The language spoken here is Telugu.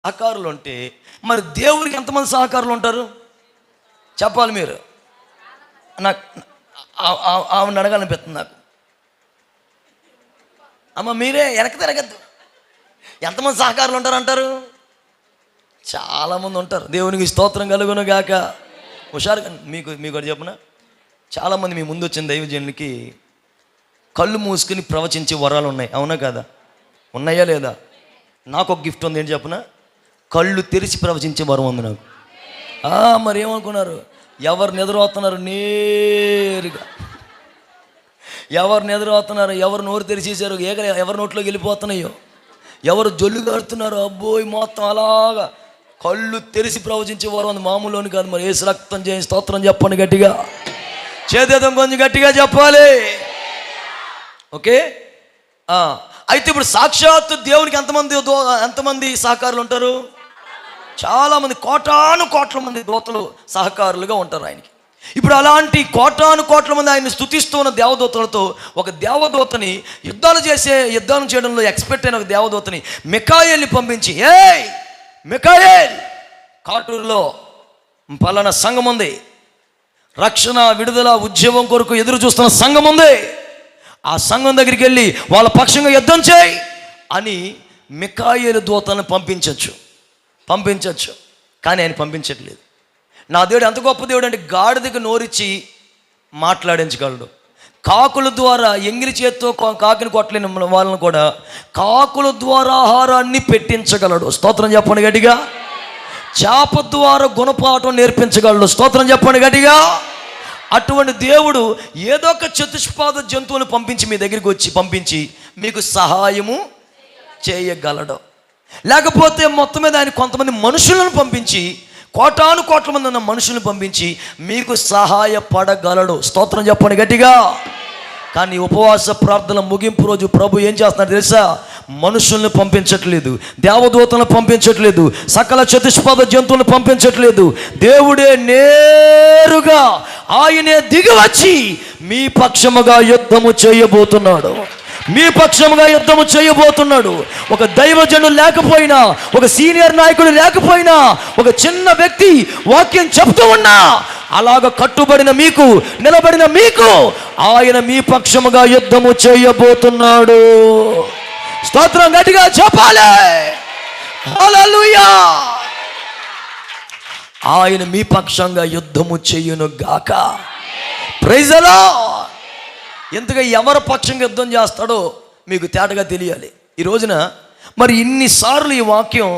సహకారులు ఉంటే మరి దేవుడికి ఎంతమంది సహకారులు ఉంటారు చెప్పాలి మీరు. నాకు ఆమెను అడగాలనిపిస్తుంది నాకు. అమ్మ మీరే వెనక్కి తిరగద్దు. ఎంతమంది సహకారులు ఉంటారు అంటారు? చాలామంది ఉంటారు. దేవునికి స్తోత్రం కలుగును గాక. హుషారుగా మీకు ఒకటి చెప్పిన, చాలామంది మీ ముందు వచ్చిన దైవజనులకి కళ్ళు మూసుకుని ప్రవచించే వరాలు ఉన్నాయి, అవునా కదా? ఉన్నాయా లేదా? నాకు ఒక గిఫ్ట్ ఉంది, ఏంటి చెప్పిన, కళ్ళు తెరిచి ప్రవచించే వరం ఉంది నాకు. మరి ఏమనుకున్నారు? ఎవరు నిద్రపోతున్నారు నేరుగా, ఎవరు నిద్రపోతున్నారు, ఎవరు నోరు తెరిచేసారు, ఎవరి నోట్లోకి వెళ్ళిపోతున్నాయో, ఎవరు జొల్లు కడుతున్నారు, అబ్బోయ్ మొత్తం అలాగా కళ్ళు తెరిచి ప్రవచించే వరం ఉంది. మామూలుని కాదు. మరి ఏసు రక్తం చేసి స్తోత్రం చెప్పండి గట్టిగా, చేదేదం కొంచెం గట్టిగా చెప్పాలి. ఓకే. అయితే ఇప్పుడు సాక్షాత్తు దేవునికి ఎంతమంది సహకారులు ఉంటారు? చాలామంది, కోటాను కోట్ల మంది దూతలు సహకారులుగా ఉంటారు ఆయనకి. ఇప్పుడు అలాంటి కోటాను కోట్ల మంది ఆయన్ని స్తుతిస్తూ ఉన్న దేవదూతలతో ఒక దేవదూతని యుద్ధాలు చేయడంలో ఎక్స్పర్ట్ అయిన ఒక దేవదూతని మిఖాయేల్ని పంపించి, ఏయ్ మిఖాయేల్, కాటూరులో పలానా సంఘం ఉంది, రక్షణ విడుదల ఉద్యమం కొరకు ఎదురు చూస్తున్న సంఘం ఉంది, ఆ సంఘం దగ్గరికి వెళ్ళి వాళ్ళ పక్షంగా యుద్ధం చేయి అని మిఖాయేలు దూతలను పంపించవచ్చు. కానీ ఆయన పంపించట్లేదు. నా దేవుడు ఎంత గొప్ప దేవుడు అంటే, గాడిదకి నోరిచ్చి మాట్లాడించగలడు. కాకుల ద్వారా, ఎంగిలి చేత్తో కాకిని కొట్టలేని వాళ్ళని కూడా కాకుల ద్వారా ఆహారాన్ని పెట్టించగలడు. స్తోత్రం చెప్పండి గట్టిగా. చేప ద్వారా గుణపాఠం నేర్పించగలడు. స్తోత్రం చెప్పండి గట్టిగా. అటువంటి దేవుడు ఏదో ఒక చతుష్పాద జంతువుని పంపించి మీ దగ్గరికి పంపించి మీకు సహాయము చేయగలడు. లేకపోతే మొత్తం మీద ఆయన కొంతమంది మనుషులను పంపించి, కోటాను కోట్ల మంది ఉన్న మనుషులను పంపించి మీకు సహాయపడగలడు. స్తోత్రం చెప్పండి గట్టిగా. కానీ ఉపవాస ప్రార్థన ముగింపు రోజు ప్రభు ఏం చేస్తున్నాడు తెలుసా? మనుషుల్ని పంపించట్లేదు, దేవదూతలను పంపించట్లేదు, సకల చతుష్పాద జంతువులను పంపించట్లేదు. దేవుడే నేరుగా ఆయనే దిగి వచ్చి మీ పక్షముగా యుద్ధము చేయబోతున్నాడు. ఒక దైవజనుడు లేకపోయినా, ఒక సీనియర్ నాయకుడు లేకపోయినా, ఒక చిన్న వ్యక్తి వాక్యం చెప్తూ ఉన్నా, అలాగ కట్టుబడిన మీకు, నిలబడిన మీకు ఆయన మీ పక్షముగా యుద్ధము చేయబోతున్నాడు. స్తోత్రం గట్టిగా చెప్పాలి. హల్లెలూయా. ఆయన మీ పక్షంగా యుద్ధము చేయును గాక. Praise the lord. ఎంతగా ఎవరి పక్షంగా యుద్ధం చేస్తాడో మీకు తేటగా తెలియాలి. ఈ రోజున మరి ఇన్నిసార్లు ఈ వాక్యం